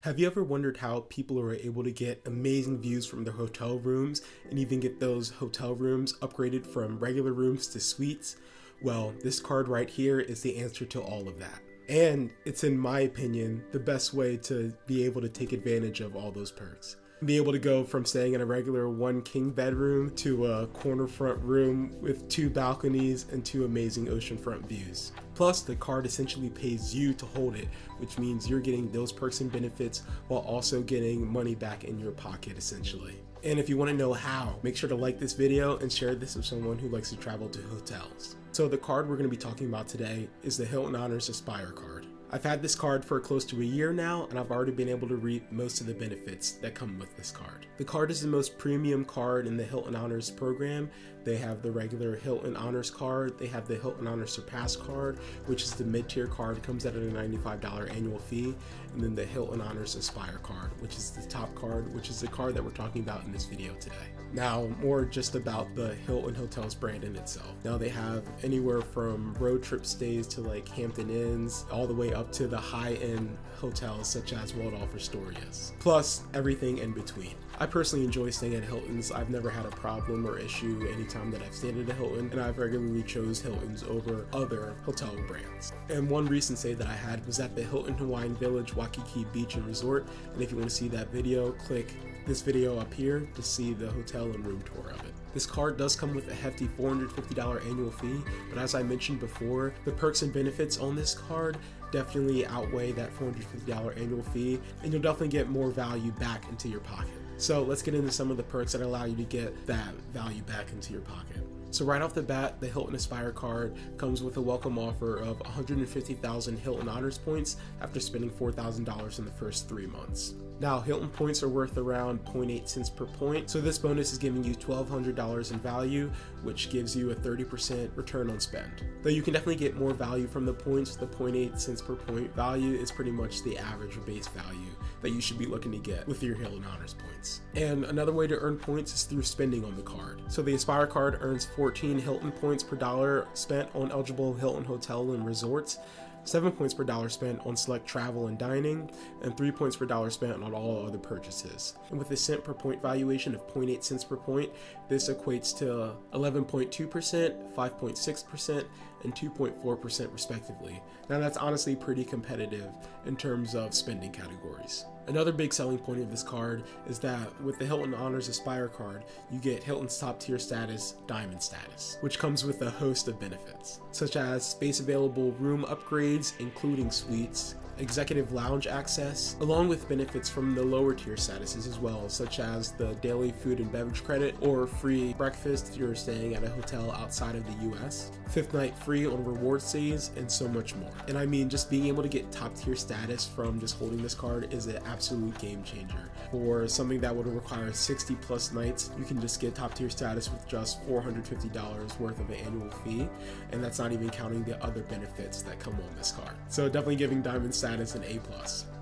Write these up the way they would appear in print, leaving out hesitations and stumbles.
Have you ever wondered how people are able to get amazing views from their hotel rooms and even get those hotel rooms upgraded from regular rooms to suites? Well, this card right here is the answer to all of that. And it's, in my opinion, the best way to be able to take advantage of all those perks. Be able to go from staying in a regular one king bedroom to a corner front room with 2 balconies and 2 amazing oceanfront views. Plus, the card essentially pays you to hold it, which means you're getting those perks and benefits while also getting money back in your pocket essentially. And if you want to know how, make sure to like this video and share this with someone who likes to travel to hotels. So the card we're going to be talking about today is the Hilton Aspire card. I've had this card for close to a year now, and I've already been able to reap most of the benefits that come with this card. The card is the most premium card in the Hilton Honors program. They have the regular Hilton Honors card, they have the Hilton Honors Surpass card, which is the mid-tier card, comes at a $95 annual fee, and then the Hilton Honors Aspire card, which is the top card, which is the card that we're talking about in this video today. Now, more just about the Hilton Hotels brand in itself. Now, they have anywhere from road trip stays to like Hampton Inns, all the way up to the high-end hotels such as Waldorf Astoria's, plus everything in between. I personally enjoy staying at Hilton's. I've never had a problem or issue anytime that I've stayed at a Hilton, and I've regularly chose Hilton's over other hotel brands. And one recent stay that I had was at the Hilton Hawaiian Village Waikiki Beach and Resort, and if you want to see that video, click this video up here to see the hotel and room tour of it. This card does come with a hefty $450 annual fee, but as I mentioned before, the perks and benefits on this card definitely outweigh that $450 annual fee, and you'll definitely get more value back into your pocket. So let's get into some of the perks that allow you to get that value back into your pocket. So right off the bat, the Hilton Aspire card comes with a welcome offer of 150,000 Hilton Honors points after spending $4,000 in the first 3 months. Now, Hilton points are worth around 0.8 cents per point, so this bonus is giving you $1,200 in value, which gives you a 30% return on spend. Though you can definitely get more value from the points, the 0.8 cents per point value is pretty much the average or base value that you should be looking to get with your Hilton Honors points. And another way to earn points is through spending on the card. So the Aspire card earns 14 Hilton points per dollar spent on eligible Hilton hotel and resorts, 7 points per dollar spent on select travel and dining, and 3 points per dollar spent on all other purchases. And with a cent per point valuation of 0.8 cents per point, this equates to 11.2%, 5.6%, and 2.4% respectively. Now that's honestly pretty competitive in terms of spending categories. Another big selling point of this card is that with the Hilton Honors Aspire card, you get Hilton's top tier status, Diamond status, which comes with a host of benefits, such as space available room upgrades, including suites, executive lounge access, along with benefits from the lower tier statuses as well, such as the daily food and beverage credit or free breakfast if you're staying at a hotel outside of the US, 5th night free on reward stays, and so much more. And I mean, just being able to get top tier status from just holding this card is an absolute game changer. For something that would require 60 plus nights, you can just get top tier status with just $450 worth of an annual fee, and that's not even counting the other benefits that come on this card. So definitely giving Diamond status an A+.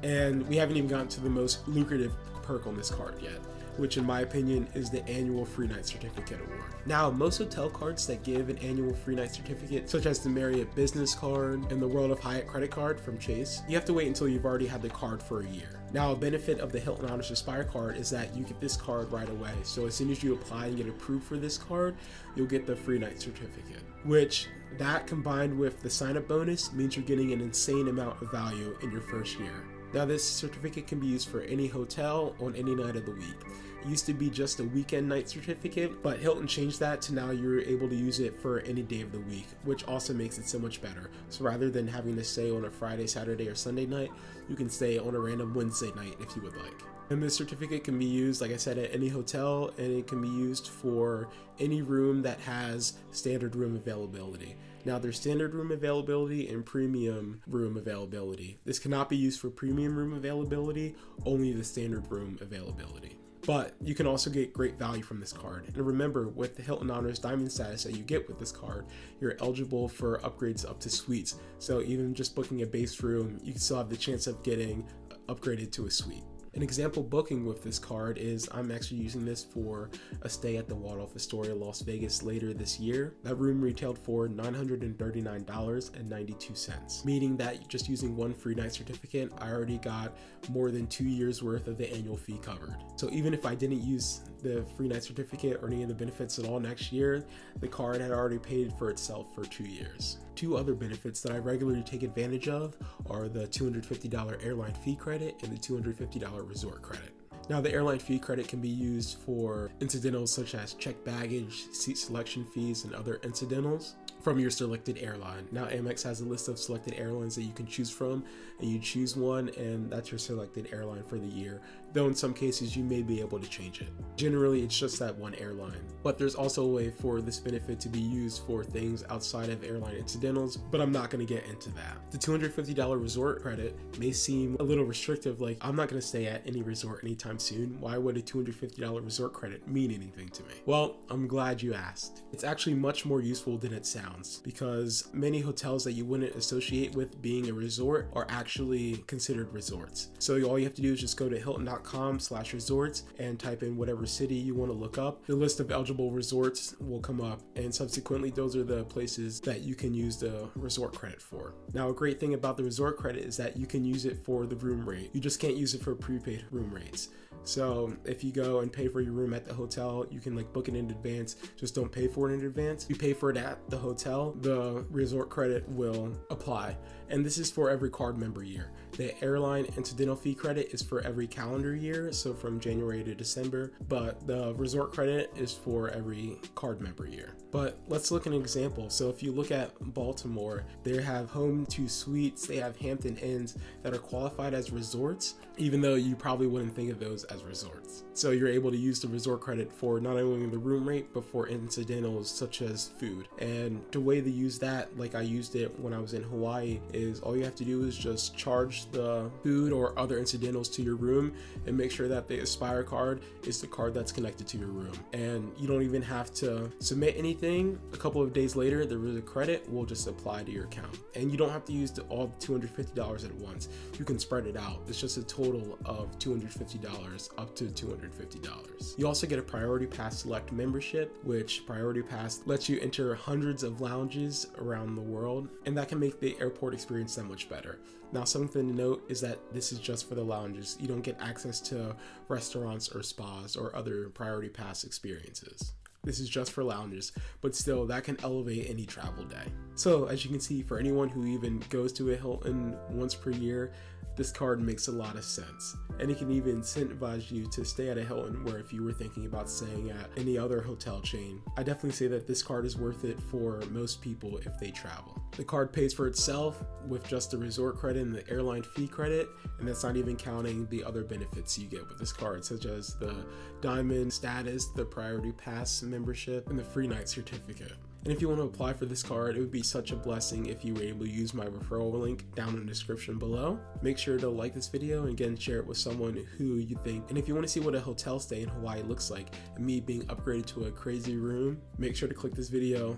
And we haven't even gotten to the most lucrative perk on this card yet, which in my opinion is the annual free night certificate award. Now, most hotel cards that give an annual free night certificate, such as the Marriott Business Card and the World of Hyatt credit card from Chase, you have to wait until you've already had the card for a year. Now, a benefit of the Hilton Honors Aspire card is that you get this card right away. So as soon as you apply and get approved for this card, you'll get the free night certificate, which that combined with the sign-up bonus means you're getting an insane amount of value in your first year. Now, this certificate can be used for any hotel on any night of the week. It used to be just a weekend night certificate, but Hilton changed that to now you're able to use it for any day of the week, which also makes it so much better. So rather than having to stay on a Friday, Saturday, or Sunday night, you can stay on a random Wednesday night if you would like. And this certificate can be used, like I said, at any hotel, and it can be used for any room that has standard room availability. Now, there's standard room availability and premium room availability. This cannot be used for premium room availability, only the standard room availability. But you can also get great value from this card. And remember, with the Hilton Honors Diamond status that you get with this card, you're eligible for upgrades up to suites. So even just booking a base room, you can still have the chance of getting upgraded to a suite. An example booking with this card is I'm actually using this for a stay at the Waldorf Astoria Las Vegas later this year. That room retailed for $939.92, meaning that just using one free night certificate, I already got more than 2 years worth of the annual fee covered. So even if I didn't use the free night certificate or any of the benefits at all next year, the card had already paid for itself for 2 years. Two other benefits that I regularly take advantage of are the $250 airline fee credit and the $250 resort credit. Now, the airline fee credit can be used for incidentals such as checked baggage, seat selection fees, and other incidentals from your selected airline. Now, Amex has a list of selected airlines that you can choose from, and you choose one, and that's your selected airline for the year, though in some cases you may be able to change it. Generally, it's just that one airline, but there's also a way for this benefit to be used for things outside of airline incidentals, but I'm not going to get into that. The $250 resort credit may seem a little restrictive, like I'm not going to stay at any resort anytime soon. Why would a $250 resort credit mean anything to me? Well, I'm glad you asked. It's actually much more useful than it sounds, because many hotels that you wouldn't associate with being a resort are actually considered resorts. So all you have to do is just go to hilton.com/resorts and type in whatever city you want to look up. The list of eligible resorts will come up, and subsequently those are the places that you can use the resort credit for. Now, a great thing about the resort credit is that you can use it for the room rate. You just can't use it for prepaid room rates. So if you go and pay for your room at the hotel, you can like book it in advance, just don't pay for it in advance. You pay for it at the hotel, the resort credit will apply. And this is for every card member year. The airline incidental fee credit is for every calendar year, so from January to December, but the resort credit is for every card member year. But let's look at an example. So if you look at Baltimore, they have Home2 Suites, they have Hampton Inns that are qualified as resorts, even though you probably wouldn't think of those as resorts. So you're able to use the resort credit for not only the room rate, but for incidentals such as food. And the way to use that, like I used it when I was in Hawaii, is all you have to do is just charge the food or other incidentals to your room and make sure that the Aspire card is the card that's connected to your room. And you don't even have to submit anything. A couple of days later, the credit will just apply to your account. And you don't have to use all $250 at once. You can spread it out. It's just a total of $250 up to $250. You also get a Priority Pass Select membership, which Priority Pass lets you enter hundreds of lounges around the world, and that can make the airport experience that much better. Now, something to note is that this is just for the lounges. You don't get access to restaurants or spas or other Priority Pass experiences. This is just for lounges, but still, that can elevate any travel day. So as you can see, for anyone who even goes to a Hilton once per year, this card makes a lot of sense. And it can even incentivize you to stay at a Hilton, where if you were thinking about staying at any other hotel chain, I definitely say that this card is worth it for most people if they travel. The card pays for itself with just the resort credit and the airline fee credit, and that's not even counting the other benefits you get with this card, such as the Diamond status, the Priority Pass membership, and the free night certificate. And if you want to apply for this card, it would be such a blessing if you were able to use my referral link down in the description below. Make sure to like this video and again share it with someone who you think. And if you want to see what a hotel stay in Hawaii looks like and me being upgraded to a crazy room, make sure to click this video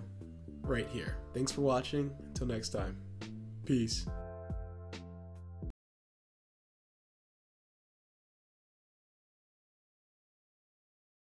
right here. Thanks for watching. Until next time. Peace.